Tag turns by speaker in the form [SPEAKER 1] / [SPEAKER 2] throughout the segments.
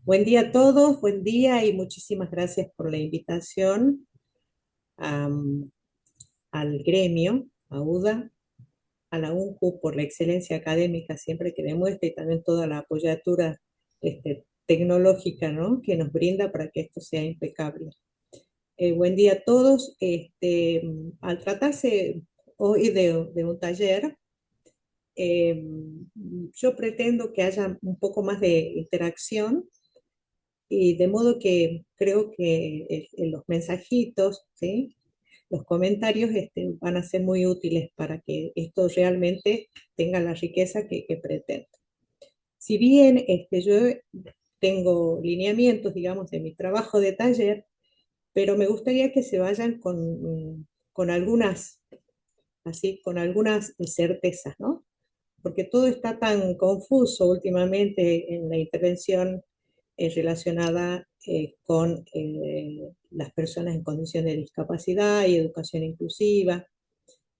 [SPEAKER 1] Buen día a todos, buen día y muchísimas gracias por la invitación am, al gremio, a UDA, a la UNCU por la excelencia académica siempre que demuestra y también toda la apoyatura tecnológica, ¿no?, que nos brinda para que esto sea impecable. Buen día a todos. Al tratarse hoy de un taller, yo pretendo que haya un poco más de interacción y de modo que creo que los mensajitos, ¿sí?, los comentarios van a ser muy útiles para que esto realmente tenga la riqueza que pretendo. Si bien yo tengo lineamientos, digamos, de mi trabajo de taller, pero me gustaría que se vayan con algunas, así, con algunas certezas, ¿no? Porque todo está tan confuso últimamente en la intervención relacionada con las personas en condición de discapacidad y educación inclusiva.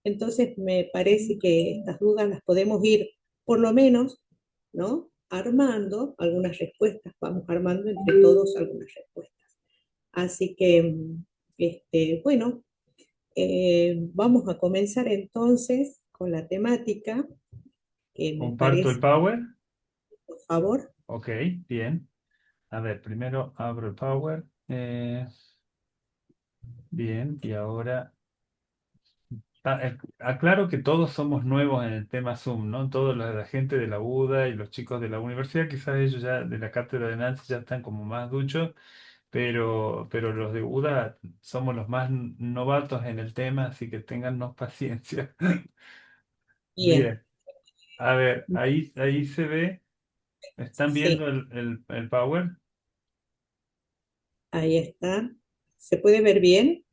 [SPEAKER 1] Entonces, me parece que estas dudas las podemos ir, por lo menos, ¿no?, armando algunas respuestas, vamos armando entre todos algunas respuestas. Así que, bueno, vamos a comenzar entonces con la temática, que me
[SPEAKER 2] Comparto el
[SPEAKER 1] parece,
[SPEAKER 2] Power.
[SPEAKER 1] por favor.
[SPEAKER 2] Ok, bien. A ver, primero abro el Power. Bien, y ahora aclaro que todos somos nuevos en el tema Zoom, ¿no? Todos la gente de la UDA y los chicos de la universidad, quizás ellos ya de la cátedra de Nancy ya están como más duchos, pero los de UDA somos los más novatos en el tema, así que téngannos paciencia.
[SPEAKER 1] Bien,
[SPEAKER 2] Bien, a ver, ahí se ve. ¿Están
[SPEAKER 1] sí,
[SPEAKER 2] viendo el Power?
[SPEAKER 1] ahí está. ¿Se puede ver bien?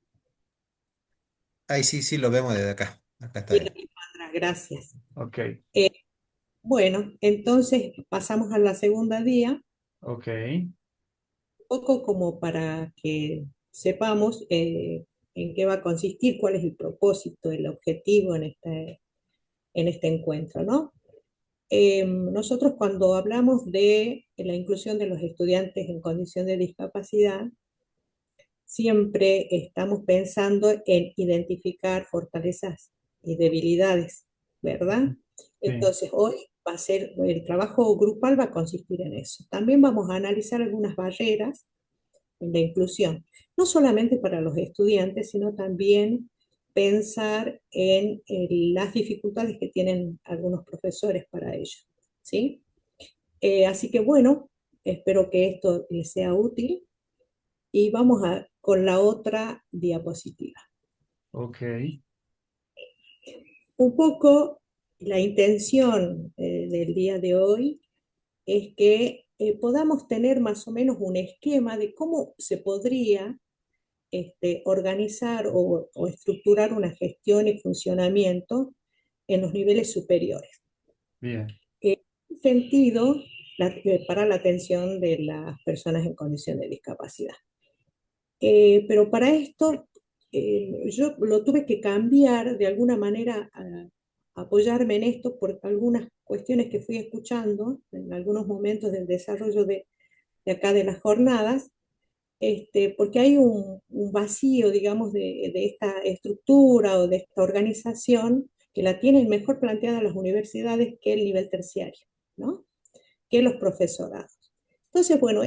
[SPEAKER 3] Ay, sí, sí, lo vemos desde acá. Acá está
[SPEAKER 1] Bien,
[SPEAKER 3] bien.
[SPEAKER 1] Alejandra, gracias.
[SPEAKER 2] Ok,
[SPEAKER 1] Eh, bueno, entonces pasamos a la segunda día,
[SPEAKER 2] ok,
[SPEAKER 1] un poco como para que sepamos en qué va a consistir, cuál es el propósito, el objetivo en este encuentro, ¿no? Nosotros cuando hablamos de la inclusión de los estudiantes en condición de discapacidad, siempre estamos pensando en identificar fortalezas y debilidades, ¿verdad?
[SPEAKER 2] sí,
[SPEAKER 1] Entonces, hoy va a ser, el trabajo grupal va a consistir en eso. También vamos a analizar algunas barreras de inclusión, no solamente para los estudiantes, sino también pensar en las dificultades que tienen algunos profesores para ello, ¿sí? Así que bueno, espero que esto les sea útil y vamos con la otra diapositiva.
[SPEAKER 2] ok,
[SPEAKER 1] Un poco la intención del día de hoy es que podamos tener más o menos un esquema de cómo se podría organizar o estructurar una gestión y funcionamiento en los niveles superiores.
[SPEAKER 2] bien,
[SPEAKER 1] En ese sentido, para la atención de las personas en condición de discapacidad. Pero para esto yo lo tuve que cambiar de alguna manera, apoyarme en esto por algunas cuestiones que fui escuchando en algunos momentos del desarrollo de acá de las jornadas, porque hay un vacío, digamos, de esta estructura o de esta organización que la tienen mejor planteada las universidades que el nivel terciario, ¿no?, que los profesorados. Entonces, bueno,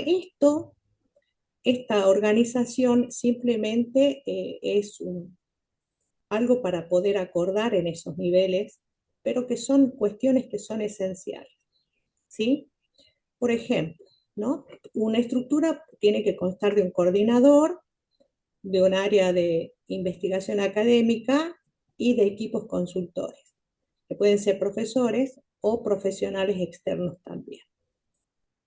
[SPEAKER 1] esta organización simplemente es algo para poder acordar en esos niveles, pero que son cuestiones que son esenciales, ¿sí? Por ejemplo, ¿no?, una estructura tiene que constar de un coordinador, de un área de investigación académica y de equipos consultores, que pueden ser profesores o profesionales externos también.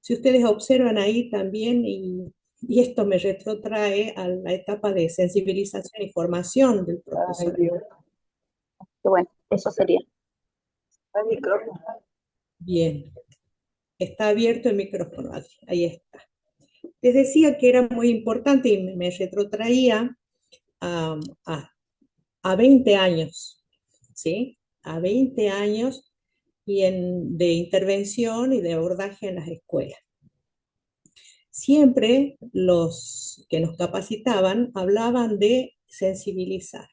[SPEAKER 1] Si ustedes observan ahí también, y esto me retrotrae a la etapa de sensibilización y formación del
[SPEAKER 4] Ay,
[SPEAKER 1] profesor.
[SPEAKER 4] Dios. Qué bueno, eso sería. El micrófono.
[SPEAKER 1] Bien, está abierto el micrófono, Adri, ahí está. Les decía que era muy importante y me retrotraía a, a, a 20 años, ¿sí? A 20 años de intervención y de abordaje en las escuelas. siempre los que nos capacitaban hablaban de sensibilizar.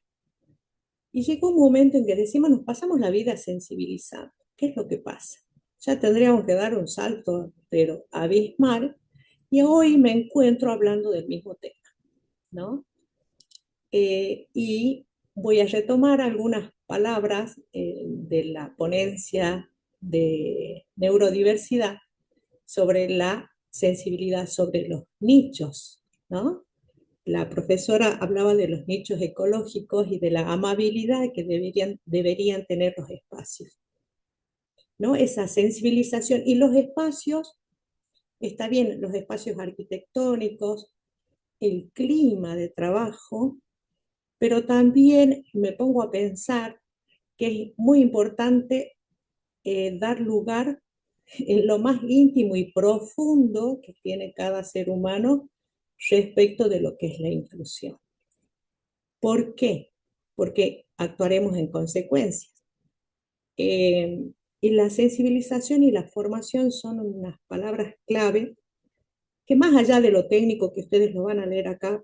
[SPEAKER 1] Y llegó un momento en que decimos, nos pasamos la vida sensibilizando. ¿Qué es lo que pasa? Ya tendríamos que dar un salto, pero abismal, y hoy me encuentro hablando del mismo tema, ¿no? Y voy a retomar algunas palabras de la ponencia de neurodiversidad sobre la sensibilidad, sobre los nichos, ¿no? La profesora hablaba de los nichos ecológicos y de la amabilidad que deberían tener los espacios, ¿no? Esa sensibilización y los espacios, está bien, los espacios arquitectónicos, el clima de trabajo, pero también me pongo a pensar que es muy importante dar lugar en lo más íntimo y profundo que tiene cada ser humano respecto de lo que es la inclusión. ¿Por qué? Porque actuaremos en consecuencia. Y la sensibilización y la formación son unas palabras clave que más allá de lo técnico que ustedes lo van a leer acá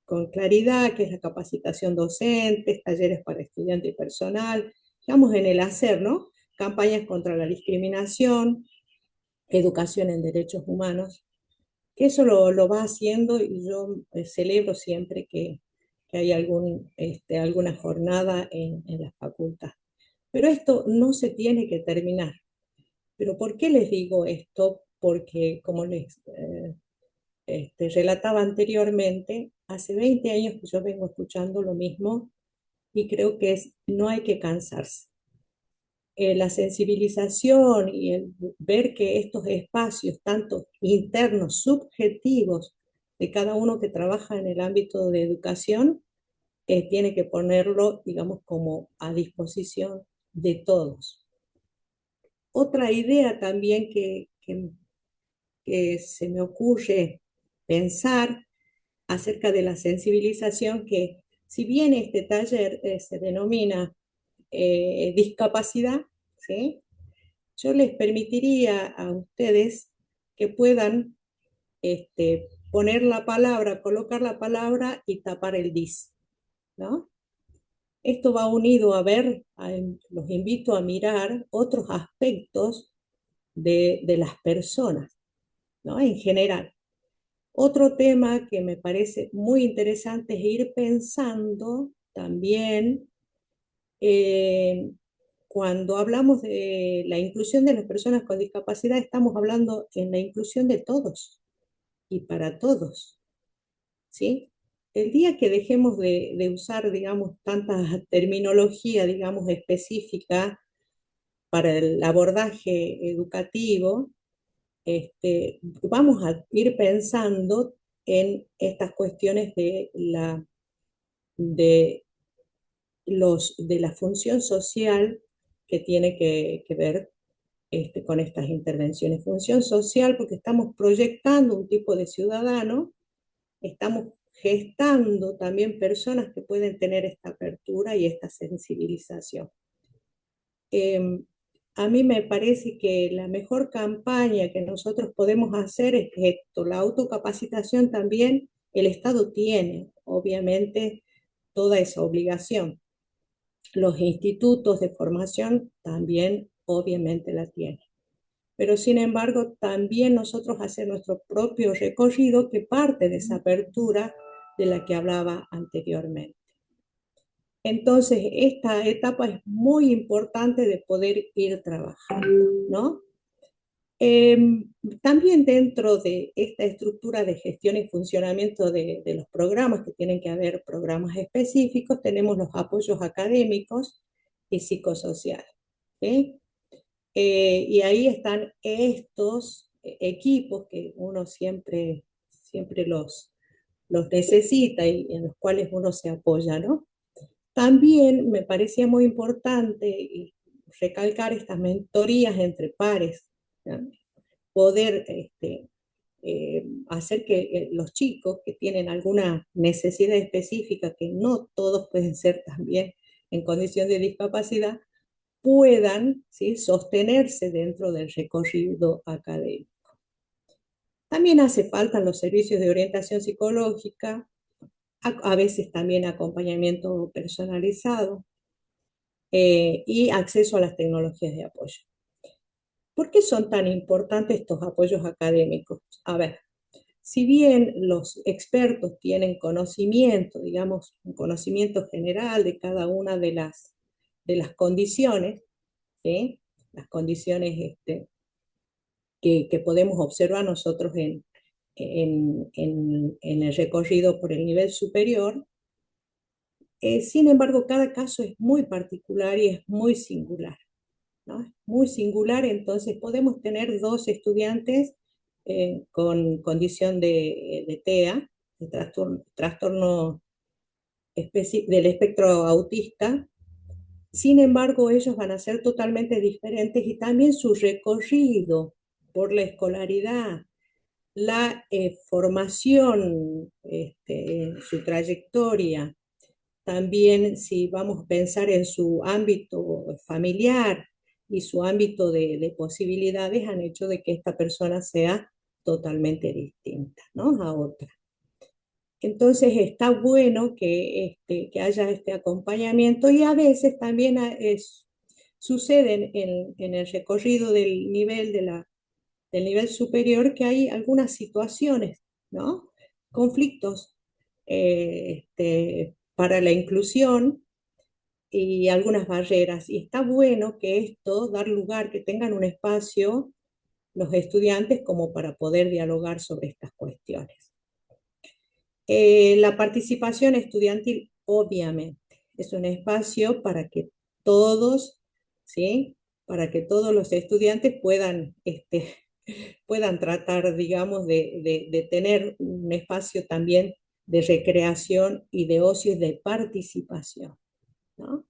[SPEAKER 1] con claridad, que es la capacitación docente, talleres para estudiante y personal, digamos en el hacer, ¿no? Campañas contra la discriminación, educación en derechos humanos, que eso lo va haciendo y yo celebro siempre que hay alguna jornada en la facultad. Pero esto no se tiene que terminar. ¿Pero por qué les digo esto? Porque, como les relataba anteriormente, hace 20 años que yo vengo escuchando lo mismo y creo que no hay que cansarse. La sensibilización y el ver que estos espacios, tanto internos, subjetivos, de cada uno que trabaja en el ámbito de educación, tiene que ponerlo, digamos, como a disposición de todos. Otra idea también que se me ocurre pensar acerca de la sensibilización, que si bien este taller se denomina discapacidad, ¿sí? Yo les permitiría a ustedes que puedan poner la palabra, colocar la palabra y tapar el dis, ¿no? Esto va unido a ver, los invito a mirar otros aspectos de las personas, ¿no? En general. Otro tema que me parece muy interesante es ir pensando también cuando hablamos de la inclusión de las personas con discapacidad, estamos hablando en la inclusión de todos y para todos, ¿sí? El día que dejemos de usar, digamos, tanta terminología, digamos, específica para el abordaje educativo, vamos a ir pensando en estas cuestiones de, de la función social que tiene que ver con estas intervenciones. Función social porque estamos proyectando un tipo de ciudadano, estamos gestando también personas que pueden tener esta apertura y esta sensibilización. A mí me parece que la mejor campaña que nosotros podemos hacer es esto, la autocapacitación también, el Estado tiene, obviamente, toda esa obligación. Los institutos de formación también, obviamente, la tienen. Pero, sin embargo, también nosotros hacemos nuestro propio recorrido que parte de esa apertura de la que hablaba anteriormente. Entonces, esta etapa es muy importante de poder ir trabajando, ¿no? También dentro de esta estructura de gestión y funcionamiento de los programas, que tienen que haber programas específicos, tenemos los apoyos académicos y psicosociales, ¿sí? Y ahí están estos equipos que uno siempre los necesita y en los cuales uno se apoya, ¿no? También me parecía muy importante recalcar estas mentorías entre pares, ¿no? Poder hacer que los chicos que tienen alguna necesidad específica, que no todos pueden ser también en condición de discapacidad, puedan, ¿sí?, sostenerse dentro del recorrido académico. También hace falta los servicios de orientación psicológica, a veces también acompañamiento personalizado y acceso a las tecnologías de apoyo. ¿Por qué son tan importantes estos apoyos académicos? A ver, si bien los expertos tienen conocimiento, digamos, un conocimiento general de cada una de las condiciones, ¿sí? Las condiciones que podemos observar nosotros en el recorrido por el nivel superior. Sin embargo, cada caso es muy particular y es muy singular, ¿no? Es muy singular, entonces podemos tener dos estudiantes con condición de TEA, de trastorno del espectro autista. Sin embargo, ellos van a ser totalmente diferentes y también su recorrido por la escolaridad, la formación, su trayectoria, también si vamos a pensar en su ámbito familiar y su ámbito de posibilidades, han hecho de que esta persona sea totalmente distinta, ¿no? A otra. Entonces está bueno que haya este acompañamiento y a veces también sucede en el recorrido del nivel, del nivel superior que hay algunas situaciones, ¿no? Conflictos para la inclusión y algunas barreras. Y está bueno que esto, dar lugar, que tengan un espacio los estudiantes como para poder dialogar sobre estas cuestiones. La participación estudiantil, obviamente, es un espacio para que todos, ¿sí? Para que todos los estudiantes puedan tratar, digamos, de tener un espacio también de recreación y de ocio y de participación, ¿no?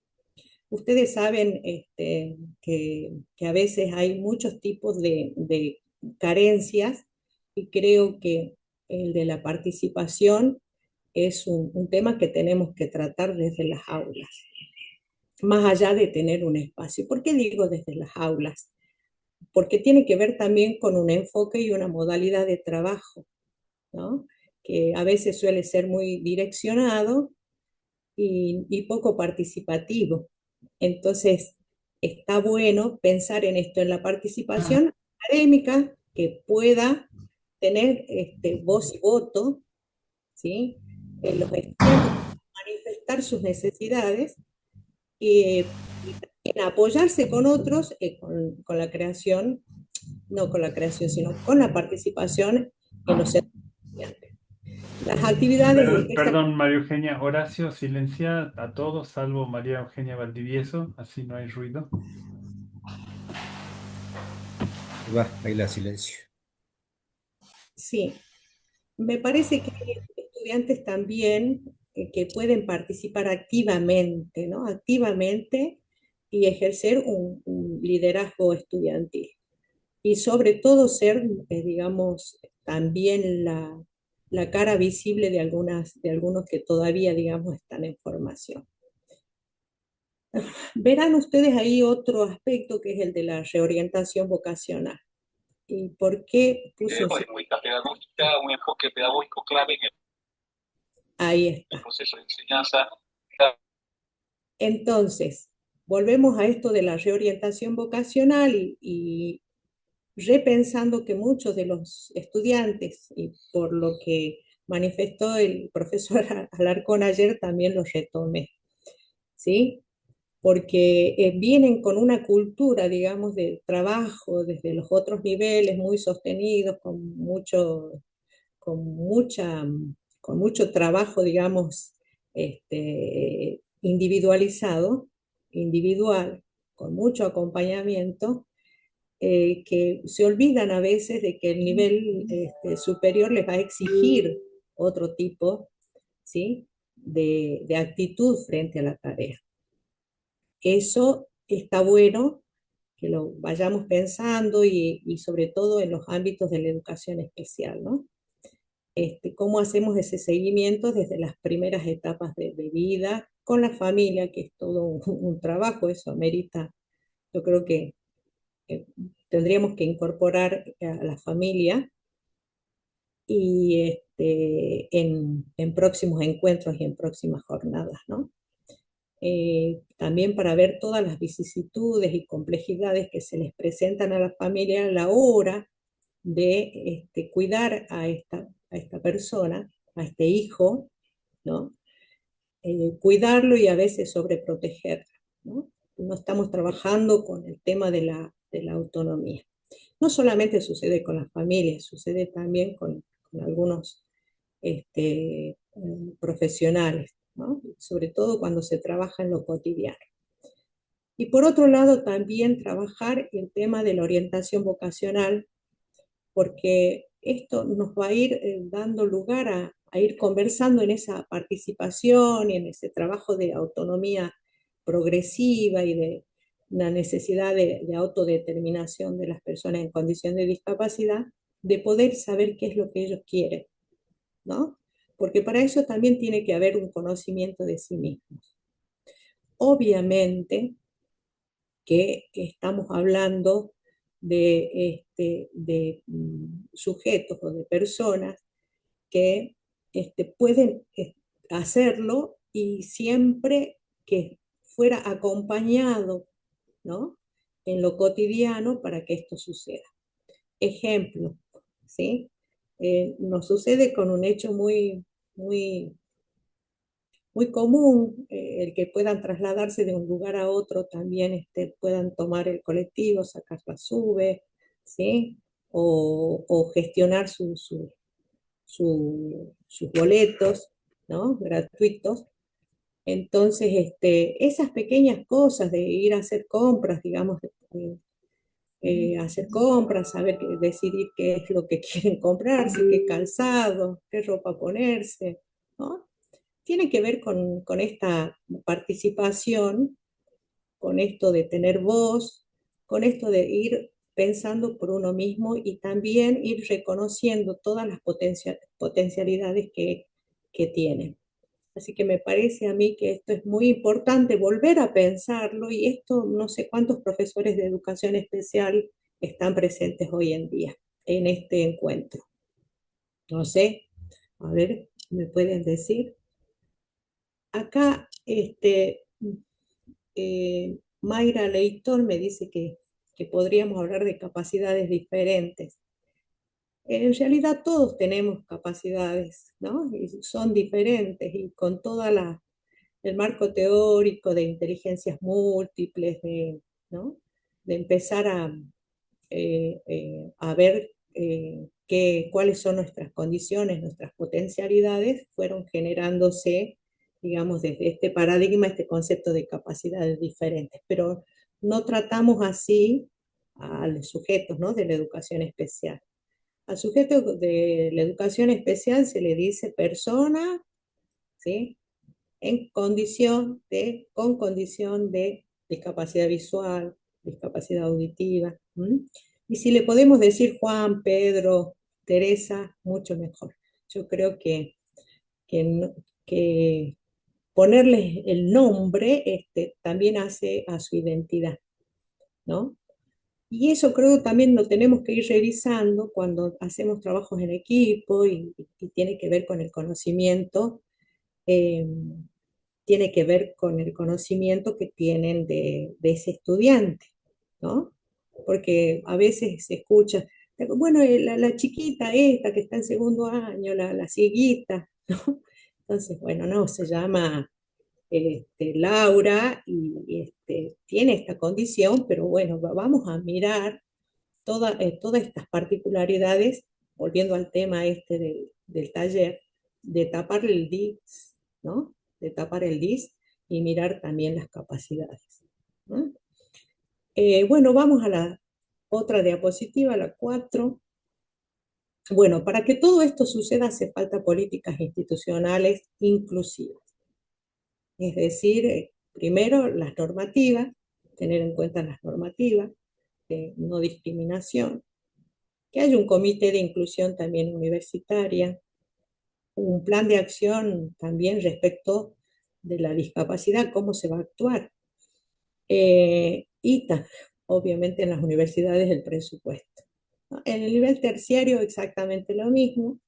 [SPEAKER 1] Ustedes saben que a veces hay muchos tipos de carencias y creo que el de la participación es un tema que tenemos que tratar desde las aulas, más allá de tener un espacio. ¿Por qué digo desde las aulas? Porque tiene que ver también con un enfoque y una modalidad de trabajo, ¿no? Que a veces suele ser muy direccionado y poco participativo. Entonces, está bueno pensar en esto, en la participación académica que pueda tener voz y voto, ¿sí? En los estudiantes manifestar sus necesidades y también apoyarse con otros con la creación, no con la creación, sino con la participación en los estudiantes. Las actividades de esta.
[SPEAKER 2] Perdón, María Eugenia. Horacio, silencia a todos, salvo María Eugenia Valdivieso, así no hay ruido.
[SPEAKER 3] Ahí va, ahí la silencio.
[SPEAKER 1] Sí, me parece que hay estudiantes también que pueden participar activamente, ¿no? Activamente y ejercer un liderazgo estudiantil. Y sobre todo ser, digamos, también la cara visible de algunos que todavía, digamos, están en formación. Verán ustedes ahí otro aspecto que es el de la reorientación vocacional. ¿Y por qué puse pedagógica, un enfoque pedagógico clave en el ahí está. Proceso de enseñanza? Entonces, volvemos a esto de la reorientación vocacional y repensando que muchos de los estudiantes, y por lo que manifestó el profesor Alarcón ayer, también lo retomé, ¿sí? Porque vienen con una cultura, digamos, de trabajo desde los otros niveles muy sostenidos, con, mucha, con mucho trabajo, digamos, individualizado, individual, con mucho acompañamiento, que se olvidan a veces de que el nivel superior les va a exigir otro tipo, ¿sí? de actitud frente a la tarea. Eso está bueno que lo vayamos pensando y sobre todo en los ámbitos de la educación especial, ¿no? Cómo hacemos ese seguimiento desde las primeras etapas de vida con la familia, que es todo un trabajo, eso amerita, yo creo que tendríamos que incorporar a la familia y en próximos encuentros y en próximas jornadas, ¿no? También para ver todas las vicisitudes y complejidades que se les presentan a la familia a la hora de cuidar a esta persona, a este hijo, ¿no? Cuidarlo y a veces sobreprotegerlo, ¿no? No estamos trabajando con el tema de la autonomía. No solamente sucede con las familias, sucede también con algunos profesionales, ¿no? Sobre todo cuando se trabaja en lo cotidiano. Y por otro lado, también trabajar el tema de la orientación vocacional, porque esto nos va a ir dando lugar a ir conversando en esa participación y en ese trabajo de autonomía progresiva y de la necesidad de autodeterminación de las personas en condición de discapacidad, de poder saber qué es lo que ellos quieren, ¿no? Porque para eso también tiene que haber un conocimiento de sí mismos. Obviamente que estamos hablando de sujetos o de personas que pueden hacerlo y siempre que fuera acompañado, ¿no? En lo cotidiano para que esto suceda. Ejemplo, ¿sí? Nos sucede con un hecho muy, muy común, el que puedan trasladarse de un lugar a otro, también puedan tomar el colectivo, sacar la SUBE, ¿sí? O gestionar sus boletos, ¿no? Gratuitos. Entonces, esas pequeñas cosas de ir a hacer compras, digamos, hacer compras, saber decidir qué es lo que quieren comprarse, qué calzado, qué ropa ponerse, ¿no? Tiene que ver con esta participación, con esto de tener voz, con esto de ir pensando por uno mismo y también ir reconociendo todas las potencialidades que tienen. Así que me parece a mí que esto es muy importante volver a pensarlo y esto no sé cuántos profesores de educación especial están presentes hoy en día en este encuentro. No sé, a ver, ¿me pueden decir? Acá, Mayra Leighton me dice que podríamos hablar de capacidades diferentes. En realidad todos tenemos capacidades, ¿no? Y son diferentes y con toda el marco teórico de inteligencias múltiples, ¿no? De empezar a ver cuáles son nuestras condiciones, nuestras potencialidades, fueron generándose, digamos, desde este paradigma, este concepto de capacidades diferentes, pero no tratamos así a los sujetos, ¿no? De la educación especial. Al sujeto de la educación especial se le dice persona, ¿sí? Con condición de discapacidad visual, discapacidad auditiva. ¿M? Y si le podemos decir Juan, Pedro, Teresa, mucho mejor. Yo creo que ponerles el nombre también hace a su identidad, ¿no? Y eso creo también lo tenemos que ir revisando cuando hacemos trabajos en equipo y tiene que ver con el conocimiento eh, tiene que ver con el conocimiento que tienen de ese estudiante, ¿no? Porque a veces se escucha, bueno, la chiquita esta que está en segundo año, la cieguita, ¿no? Entonces, bueno, no, se llama Laura y tiene esta condición, pero bueno, vamos a mirar todas estas particularidades, volviendo al tema del taller, de tapar el DIS, ¿no? De tapar el DIS y mirar también las capacidades, ¿no? Bueno, vamos a la otra diapositiva, la 4. Bueno, para que todo esto suceda hace falta políticas institucionales inclusivas. Es decir, primero las normativas, tener en cuenta las normativas de no discriminación, que haya un comité de inclusión también universitaria, un plan de acción también respecto de la discapacidad, cómo se va a actuar. Obviamente en las universidades el presupuesto, ¿no? En el nivel terciario exactamente lo mismo,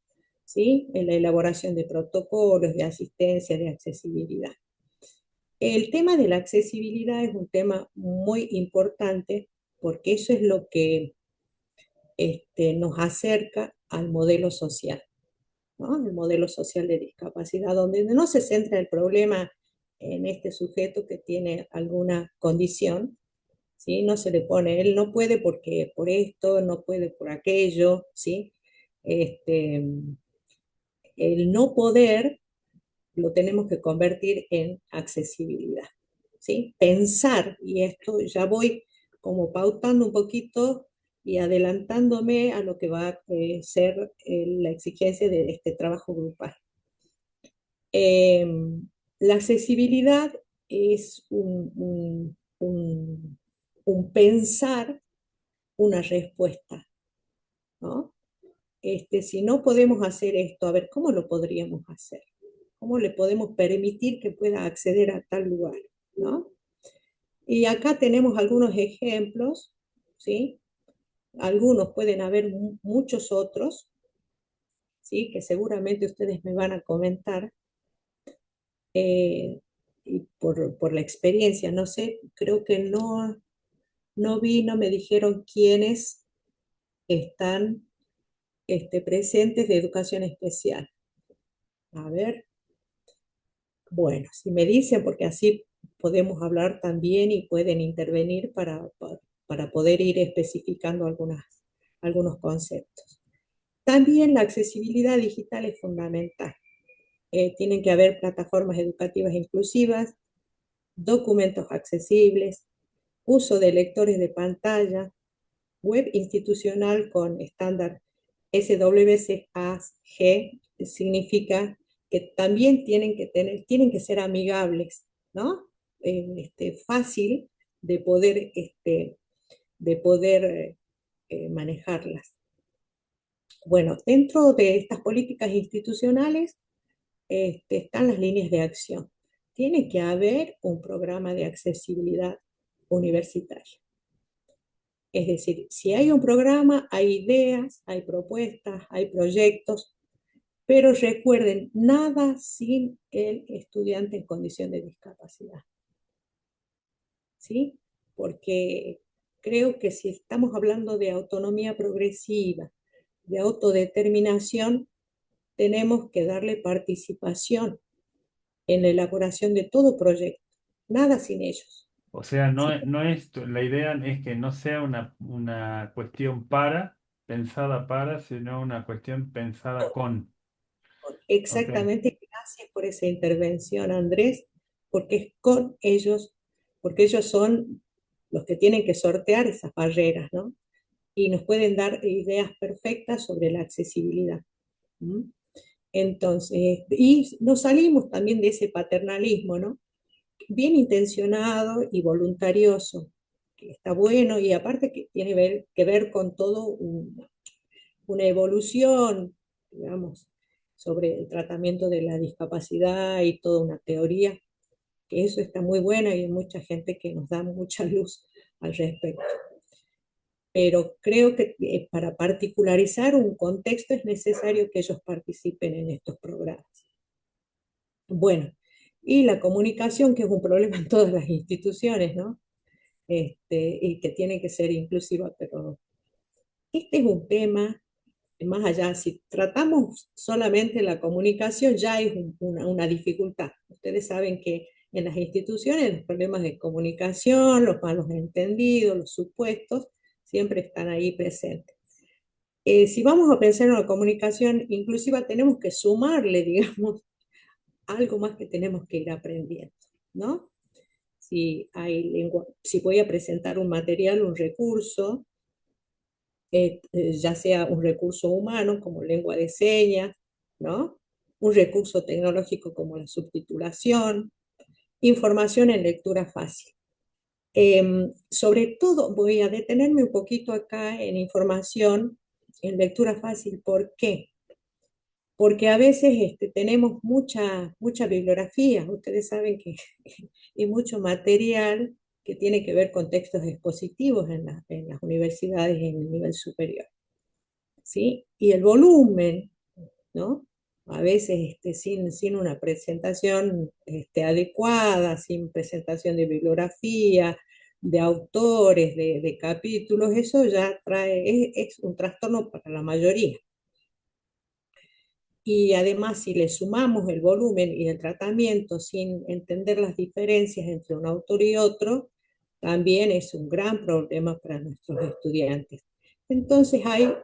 [SPEAKER 1] ¿sí? En la elaboración de protocolos de asistencia, de accesibilidad. El tema de la accesibilidad es un tema muy importante porque eso es lo que nos acerca al modelo social, ¿no? El modelo social de discapacidad, donde no se centra el problema en este sujeto que tiene alguna condición, ¿sí? No se le pone, él no puede porque por esto, no puede por aquello, ¿sí? Este, el no poder lo tenemos que convertir en accesibilidad, ¿sí? Pensar, y esto ya voy como pautando un poquito y adelantándome a lo que va a ser la exigencia de este trabajo grupal. Eh, la accesibilidad es un pensar una respuesta, ¿no? Si no podemos hacer esto, a ver, ¿cómo lo podríamos hacer? ¿Cómo le podemos permitir que pueda acceder a tal lugar? ¿No? Y acá tenemos algunos ejemplos, ¿sí? Algunos pueden haber muchos otros, ¿sí? Que seguramente ustedes me van a comentar. Y por la experiencia, no sé, creo que no me dijeron quiénes están presentes de educación especial. A ver, bueno, si me dicen, porque así podemos hablar también y pueden intervenir para poder ir especificando algunos conceptos. También la accesibilidad digital es fundamental. Tienen que haber plataformas educativas inclusivas, documentos accesibles, uso de lectores de pantalla, web institucional con estándar SWCAG, significa que también tienen que ser amigables, ¿no? Fácil de poder manejarlas. Bueno, dentro de estas políticas institucionales están las líneas de acción. Tiene que haber un programa de accesibilidad universitaria. Es decir, si hay un programa, hay ideas, hay propuestas, hay proyectos, pero recuerden, nada sin el estudiante en condición de discapacidad, ¿sí? Porque creo que si estamos hablando de autonomía progresiva, de autodeterminación, tenemos que darle participación en la elaboración de todo proyecto, nada sin ellos.
[SPEAKER 2] O sea,
[SPEAKER 1] ¿Sí?
[SPEAKER 2] la idea es que no sea una cuestión pensada para, sino una cuestión pensada con. Ok.
[SPEAKER 1] Exactamente, gracias por esa intervención, Andrés, porque es con ellos, porque ellos son los que tienen que sortear esas barreras, ¿no? Y nos pueden dar ideas perfectas sobre la accesibilidad. ¿Mm? Entonces, y nos salimos también de ese paternalismo, ¿no? Bien intencionado y voluntarioso, que está bueno y aparte que tiene que ver con todo una evolución, digamos, sobre el tratamiento de la discapacidad y toda una teoría, que eso está muy buena y hay mucha gente que nos da mucha luz al respecto. Pero creo que para particularizar un contexto es necesario que ellos participen en estos programas. Bueno, y la comunicación, que es un problema en todas las instituciones, ¿no? Y que tiene que ser inclusiva, pero este es un tema más allá, si tratamos solamente la comunicación, ya es una dificultad. Ustedes saben que en las instituciones los problemas de comunicación, los malos entendidos, los supuestos, siempre están ahí presentes. Si vamos a pensar en la comunicación inclusiva, tenemos que sumarle, digamos, algo más que tenemos que ir aprendiendo, ¿no? Si voy a presentar un material, un recurso, ya sea un recurso humano como lengua de señas, ¿no? Un recurso tecnológico como la subtitulación, información en lectura fácil. Sobre todo voy a detenerme un poquito acá en información en lectura fácil. ¿Por qué? Porque a veces tenemos mucha bibliografía, ustedes saben que hay mucho material que tiene que ver con textos expositivos en las universidades en el nivel superior. ¿Sí? Y el volumen ¿no? A veces sin una presentación adecuada, sin presentación de bibliografía, de autores, de capítulos, eso ya es un trastorno para la mayoría. Y además, si le sumamos el volumen y el tratamiento sin entender las diferencias entre un autor y otro, también es un gran problema para nuestros estudiantes. Entonces hay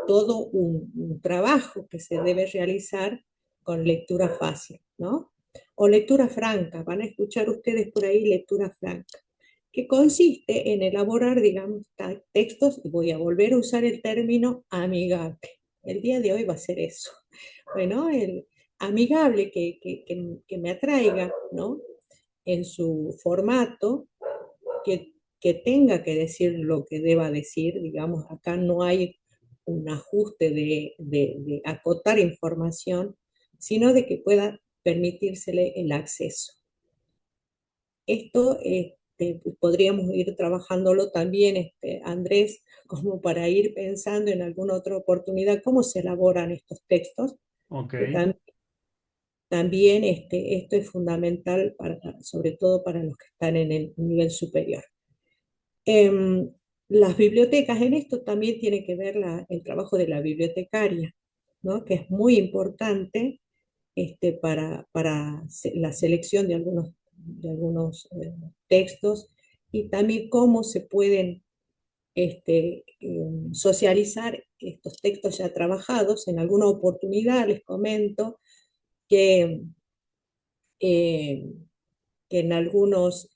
[SPEAKER 1] todo un trabajo que se debe realizar con lectura fácil, ¿no? O lectura franca, van a escuchar ustedes por ahí lectura franca, que consiste en elaborar, digamos, textos, y voy a volver a usar el término amigable. El día de hoy va a ser eso. Bueno, el amigable que me atraiga, ¿no? En su formato, que tenga que decir lo que deba decir, digamos, acá no hay un ajuste de acotar información, sino de que pueda permitírsele el acceso. Esto podríamos ir trabajándolo también, Andrés, como para ir pensando en alguna otra oportunidad, cómo se elaboran estos textos,
[SPEAKER 2] Ok,
[SPEAKER 1] que también esto es fundamental, sobre todo para los que están en el nivel superior. Em, las bibliotecas en esto también tiene que ver el trabajo de la bibliotecaria, ¿no? Que es muy importante para la selección de algunos textos, y también cómo se pueden socializar estos textos ya trabajados. En alguna oportunidad les comento que eh, en algunos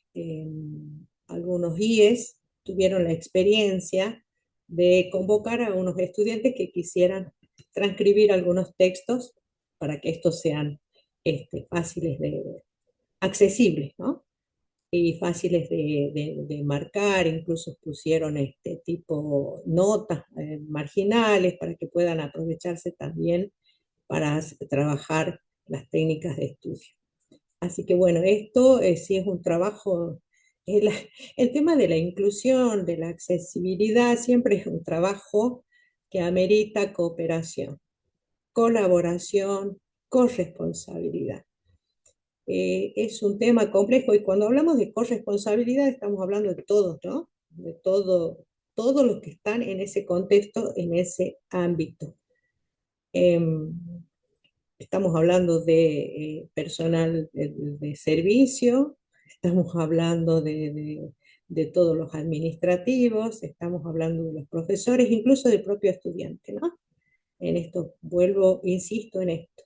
[SPEAKER 1] IES tuvieron la experiencia de convocar a unos estudiantes que quisieran transcribir algunos textos para que estos sean fáciles accesibles, ¿no? Y fáciles de marcar. Incluso pusieron este tipo notas marginales para que puedan aprovecharse también para trabajar las técnicas de estudio. Así que bueno, esto sí es un trabajo, el, el tema de la inclusión, de la accesibilidad, siempre es un trabajo que amerita cooperación, colaboración, corresponsabilidad. Es un tema complejo, y cuando hablamos de corresponsabilidad estamos hablando de todos, ¿no? De todos los que están en ese contexto, en ese ámbito. Em, Estamos hablando de personal de servicio, estamos hablando de todos los administrativos, estamos hablando de los profesores, incluso del propio estudiante, ¿no? En esto vuelvo, insisto en esto,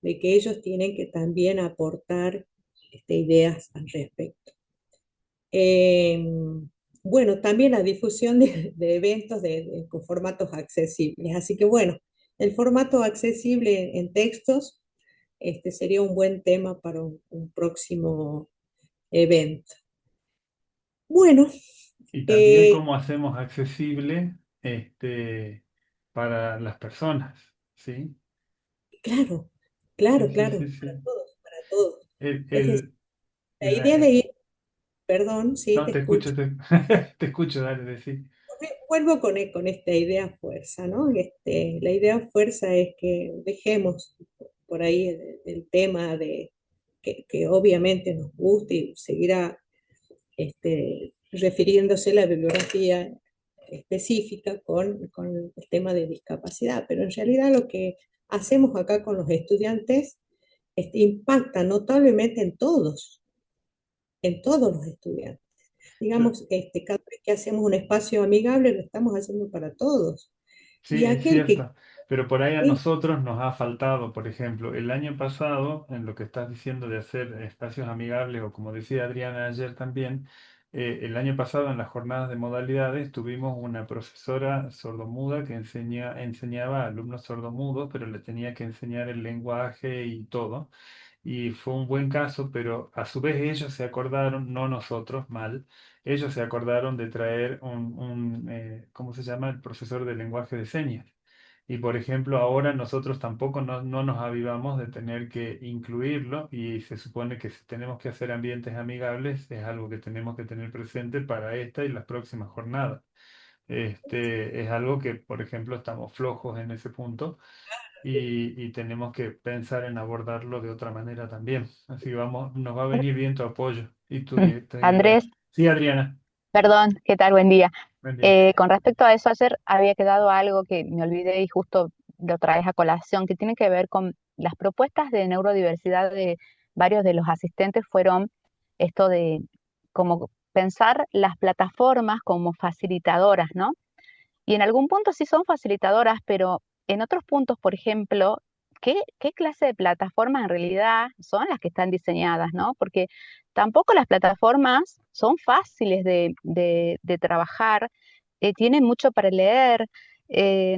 [SPEAKER 1] de que ellos tienen que también aportar ideas al respecto. Eh, bueno, también la difusión de eventos con formatos accesibles. Así que bueno, el formato accesible en textos sería un buen tema para un próximo evento. Bueno,
[SPEAKER 2] y también
[SPEAKER 1] eh,
[SPEAKER 2] cómo hacemos accesible para las personas, ¿sí?
[SPEAKER 1] claro,
[SPEAKER 2] Sí,
[SPEAKER 1] claro,
[SPEAKER 2] sí, sí,
[SPEAKER 1] claro, para
[SPEAKER 2] sí.
[SPEAKER 1] todos, para todos.
[SPEAKER 2] El,
[SPEAKER 1] Es decir,
[SPEAKER 2] el,
[SPEAKER 1] la
[SPEAKER 2] la-
[SPEAKER 1] idea de ir, perdón, sí,
[SPEAKER 2] no,
[SPEAKER 1] te
[SPEAKER 2] te escucho,
[SPEAKER 1] escucho.
[SPEAKER 2] te escucho, dale, decir.
[SPEAKER 1] Vuelvo con esta idea fuerza, ¿no? La idea fuerza es que dejemos por ahí el tema de que obviamente nos gusta y seguirá refiriéndose a la bibliografía específica con el tema de discapacidad, pero en realidad lo que hacemos acá con los estudiantes impacta notablemente en todos los estudiantes.
[SPEAKER 2] Yo-
[SPEAKER 1] Digamos, cada vez que hacemos un espacio amigable lo estamos haciendo para todos.
[SPEAKER 2] Sí,
[SPEAKER 1] Y
[SPEAKER 2] es
[SPEAKER 1] aquel que...
[SPEAKER 2] cierto, pero por ahí a
[SPEAKER 1] eh,
[SPEAKER 2] nosotros nos ha faltado, por ejemplo, el año pasado, en lo que estás diciendo de hacer espacios amigables, o como decía Adriana ayer también, el año pasado en las jornadas de modalidades tuvimos una profesora sordomuda que enseñaba a alumnos sordomudos, pero le tenía que enseñar el lenguaje y todo. Y fue un buen caso, pero a su vez ellos se acordaron, no nosotros, mal, ellos se acordaron de traer ¿cómo se llama? El profesor de lenguaje de señas. Y por ejemplo, ahora nosotros tampoco no nos avivamos de tener que incluirlo, y se supone que si tenemos que hacer ambientes amigables es algo que tenemos que tener presente para esta y las próximas jornadas. Es algo que, por ejemplo, estamos flojos en ese punto y tenemos que pensar en abordarlo de otra manera también. Así vamos, nos va a venir bien tu apoyo y tus ideas.
[SPEAKER 4] Andrés,
[SPEAKER 2] Sí, Adriana,
[SPEAKER 4] perdón, ¿qué tal? Buen día.
[SPEAKER 2] buen día.
[SPEAKER 4] Con respecto a eso, ayer había quedado algo que me olvidé y justo lo traes a colación, que tiene que ver con las propuestas de neurodiversidad de varios de los asistentes fueron esto de como pensar las plataformas como facilitadoras, ¿no? Y en algún punto sí son facilitadoras, pero en otros puntos, por ejemplo, ¿qué clase de plataformas en realidad son las que están diseñadas, ¿no? Porque tampoco las plataformas son fáciles de trabajar, tienen mucho para leer,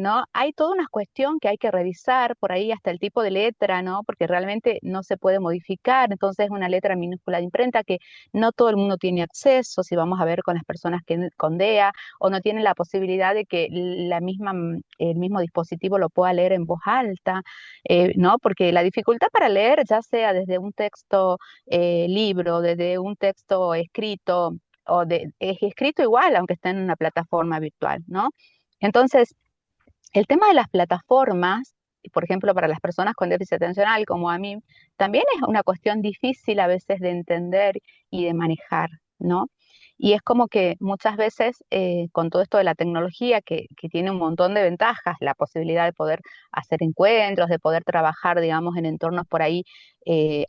[SPEAKER 4] ¿no? Hay toda una cuestión que hay que revisar, por ahí hasta el tipo de letra, ¿no? Porque realmente no se puede modificar, entonces es una letra minúscula de imprenta que no todo el mundo tiene acceso, si vamos a ver con las personas que con DEA, o no tienen la posibilidad de que el mismo dispositivo lo pueda leer en voz alta, ¿no? Porque la dificultad para leer, ya sea desde un texto libro, desde un texto escrito, es escrito igual, aunque esté en una plataforma virtual, ¿no? Entonces, el tema de las plataformas, por ejemplo, para las personas con déficit atencional, como a mí, también es una cuestión difícil a veces de entender y de manejar, ¿no? Y es como que muchas veces con todo esto de la tecnología, que tiene un montón de ventajas, la posibilidad de poder hacer encuentros, de poder trabajar, digamos, en entornos por ahí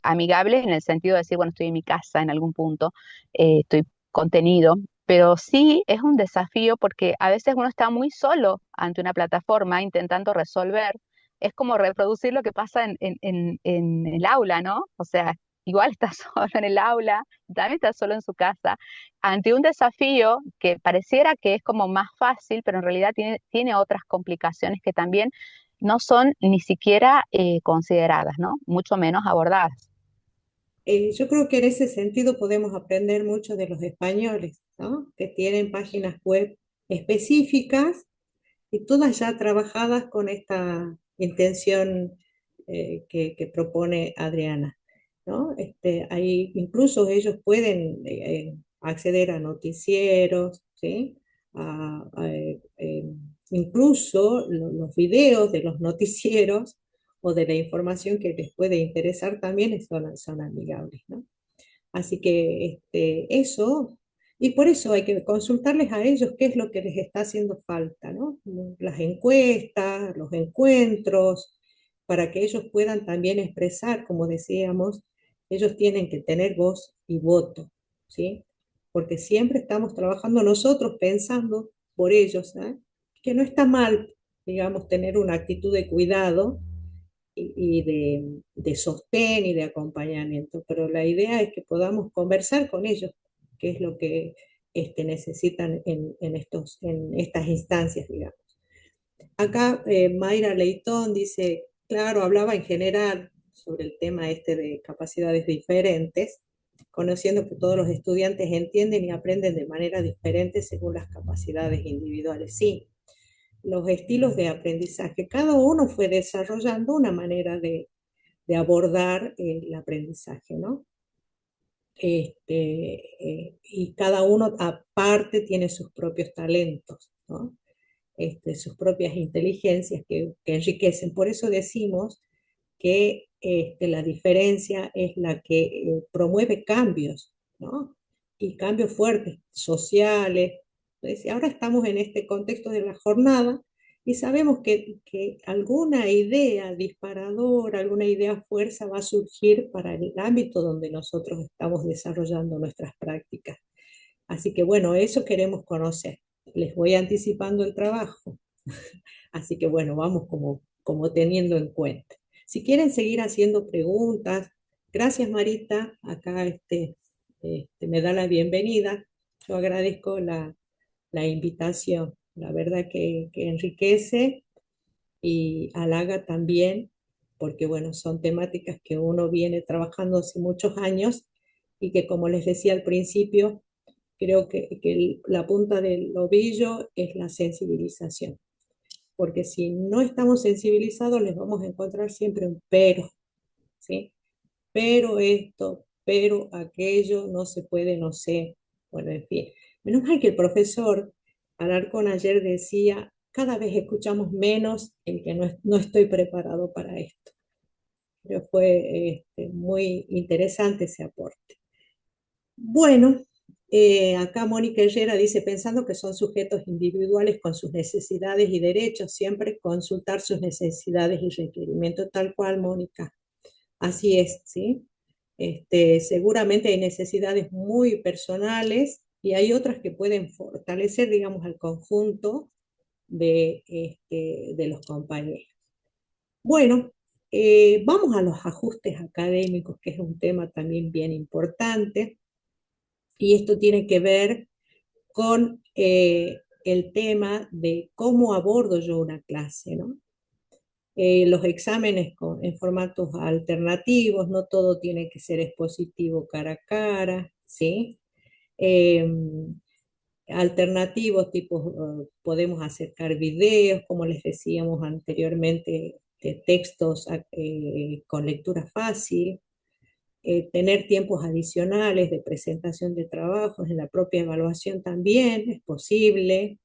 [SPEAKER 4] amigables, en el sentido de decir, bueno, estoy en mi casa en algún punto, estoy contenido, pero sí es un desafío porque a veces uno está muy solo ante una plataforma intentando resolver. Es como reproducir lo que pasa en el aula, ¿no? O sea, igual está solo en el aula, también está solo en su casa, ante un desafío que pareciera que es como más fácil, pero en realidad tiene otras complicaciones que también no son ni siquiera consideradas, ¿no? Mucho menos abordadas.
[SPEAKER 1] Yo creo que en ese sentido podemos aprender mucho de los españoles, ¿no? Que tienen páginas web específicas y todas ya trabajadas con esta intención que propone Adriana, ¿no? Ahí incluso ellos pueden acceder a noticieros, ¿sí? Incluso los videos de los noticieros o de la información que les puede interesar también son amigables, ¿no? Así que eso, y por eso hay que consultarles a ellos qué es lo que les está haciendo falta, ¿no? Las encuestas, los encuentros, para que ellos puedan también expresar, como decíamos, ellos tienen que tener voz y voto, ¿sí? Porque siempre estamos trabajando nosotros pensando por ellos, ¿eh? Que no está mal, digamos, tener una actitud de cuidado y de sostén y de acompañamiento, pero la idea es que podamos conversar con ellos, qué es lo que necesitan en estas instancias, digamos. Acá Mayra Leitón dice, claro, hablaba en general sobre el tema de capacidades diferentes, conociendo que todos los estudiantes entienden y aprenden de manera diferente según las capacidades individuales. Sí, los estilos de aprendizaje. Cada uno fue desarrollando una manera de abordar el aprendizaje, ¿no? Y cada uno aparte tiene sus propios talentos, ¿no? Sus propias inteligencias que enriquecen. Por eso decimos que la diferencia es la que promueve cambios, ¿no? Y cambios fuertes, sociales. Entonces, ahora estamos en este contexto de la jornada y sabemos que alguna idea disparadora, alguna idea fuerza va a surgir para el ámbito donde nosotros estamos desarrollando nuestras prácticas. Así que bueno, eso queremos conocer. Les voy anticipando el trabajo. Así que bueno, vamos como teniendo en cuenta. Si quieren seguir haciendo preguntas, gracias Marita, acá me da la bienvenida. Yo agradezco la invitación, la verdad que enriquece y halaga también, porque bueno, son temáticas que uno viene trabajando hace muchos años y que como les decía al principio, creo que la punta del ovillo es la sensibilización, porque si no estamos sensibilizados les vamos a encontrar siempre un pero, ¿sí? Pero esto, pero aquello, no se puede, no sé. Bueno, en fin. Menos mal que el profesor Alarcón ayer decía, cada vez escuchamos menos el que no estoy preparado para esto. Pero fue muy interesante ese aporte. Bueno, acá Mónica Herrera dice, pensando que son sujetos individuales con sus necesidades y derechos, siempre consultar sus necesidades y requerimientos, tal cual, Mónica. Así es, ¿sí? Seguramente hay necesidades muy personales y hay otras que pueden fortalecer, digamos, al conjunto de los compañeros. Bueno, vamos a los ajustes académicos, que es un tema también bien importante, y esto tiene que ver con el tema de cómo abordo yo una clase, ¿no? Los exámenes en formatos alternativos, no todo tiene que ser expositivo cara a cara, ¿sí? Eh, Alternativos, tipo, podemos acercar videos, como les decíamos anteriormente, de textos con lectura fácil, tener tiempos adicionales de presentación de trabajos en la propia evaluación también es posible,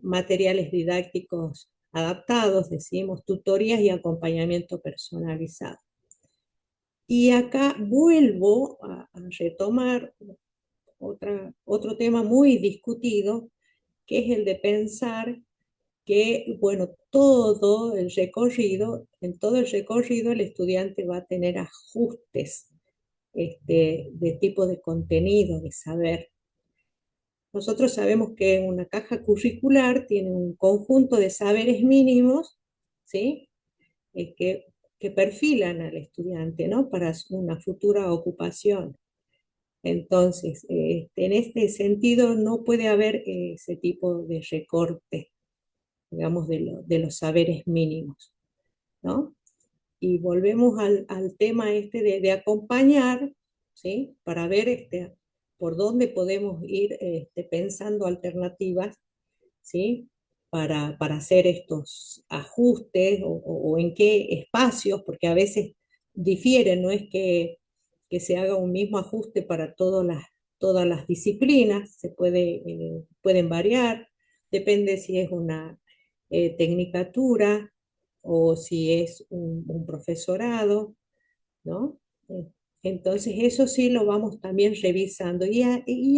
[SPEAKER 1] materiales didácticos adaptados, decimos, tutorías y acompañamiento personalizado. Y acá vuelvo a retomar otro tema muy discutido, que es el de pensar que, bueno, en todo el recorrido el estudiante va a tener ajustes de tipo de contenido, de saber. Nosotros sabemos que una caja curricular tiene un conjunto de saberes mínimos, ¿sí? Eh, que, que perfilan al estudiante, ¿no? Para una futura ocupación. Entonces, en este sentido, no puede haber ese tipo de recorte, digamos, de los saberes mínimos, ¿no? Y volvemos al tema de acompañar, ¿sí? Para ver por dónde podemos ir pensando alternativas, ¿sí? Para hacer estos ajustes o en qué espacios, porque a veces difieren, no es que se haga un mismo ajuste para todas las disciplinas, pueden variar, depende si es una tecnicatura o si es un profesorado, ¿no? Eh, Entonces eso sí lo vamos también revisando y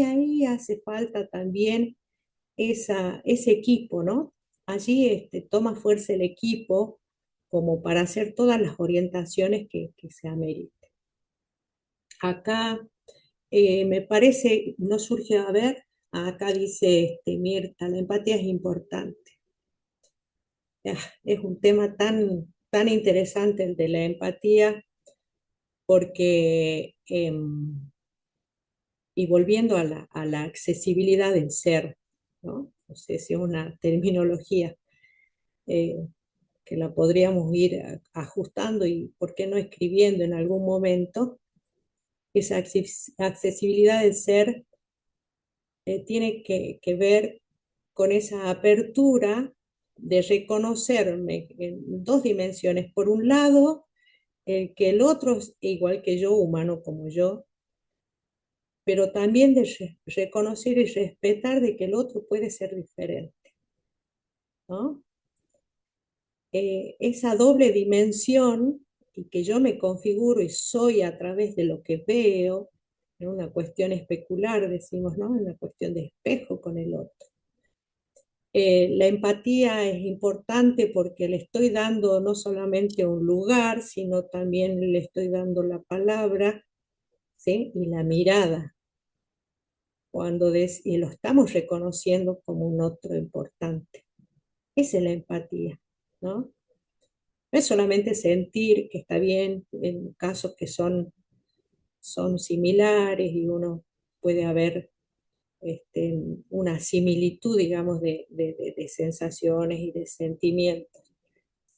[SPEAKER 1] ahí hace falta también ese equipo, ¿no? Allí toma fuerza el equipo como para hacer todas las orientaciones que se ameriten. Acá me parece, no surge a ver, acá dice Mirta, la empatía es importante. Es un tema tan interesante el de la empatía, porque, y volviendo a la accesibilidad del ser, ¿no? No sé si es una terminología eh, que la podríamos ir ajustando y, ¿por qué no escribiendo en algún momento? Esa accesibilidad del ser tiene que ver con esa apertura de reconocerme en dos dimensiones. Por un lado, que el otro es igual que yo, humano como yo, pero también de reconocer y respetar de que el otro puede ser diferente, ¿no? Esa doble dimensión y que yo me configuro y soy a través de lo que veo, en una cuestión especular, decimos, ¿no? En una cuestión de espejo con el otro. La empatía es importante porque le estoy dando no solamente un lugar, sino también le estoy dando la palabra, ¿sí? Y la mirada, y lo estamos reconociendo como un otro importante. Esa es la empatía, ¿no? No es solamente sentir que está bien en casos que son similares y uno puede haber una similitud, digamos, de sensaciones y de sentimientos.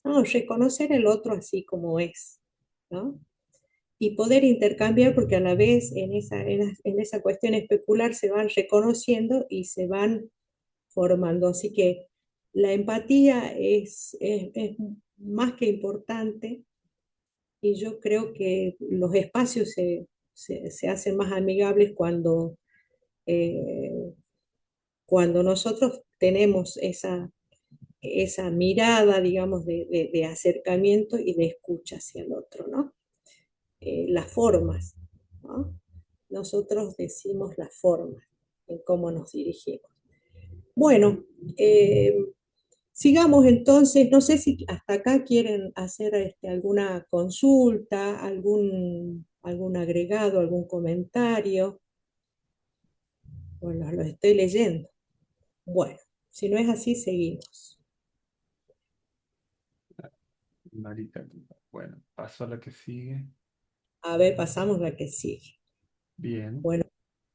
[SPEAKER 1] No, reconocer el otro así como es, ¿no? Y poder intercambiar, porque a la vez en esa cuestión especular se van reconociendo y se van formando. Así que la empatía es más que importante y yo creo que los espacios se hacen más amigables eh, cuando nosotros tenemos esa mirada, digamos, de acercamiento y de escucha hacia el otro, ¿no? Las formas, ¿no? Nosotros decimos las formas en cómo nos dirigimos. Bueno, sigamos entonces, no sé si hasta acá quieren hacer alguna consulta, algún agregado, algún comentario. Bueno, lo estoy leyendo. Bueno, si no es así, seguimos.
[SPEAKER 2] Marita, bueno, paso a la que sigue.
[SPEAKER 1] A ver, pasamos a la que sigue.
[SPEAKER 2] Bien.
[SPEAKER 1] Bueno,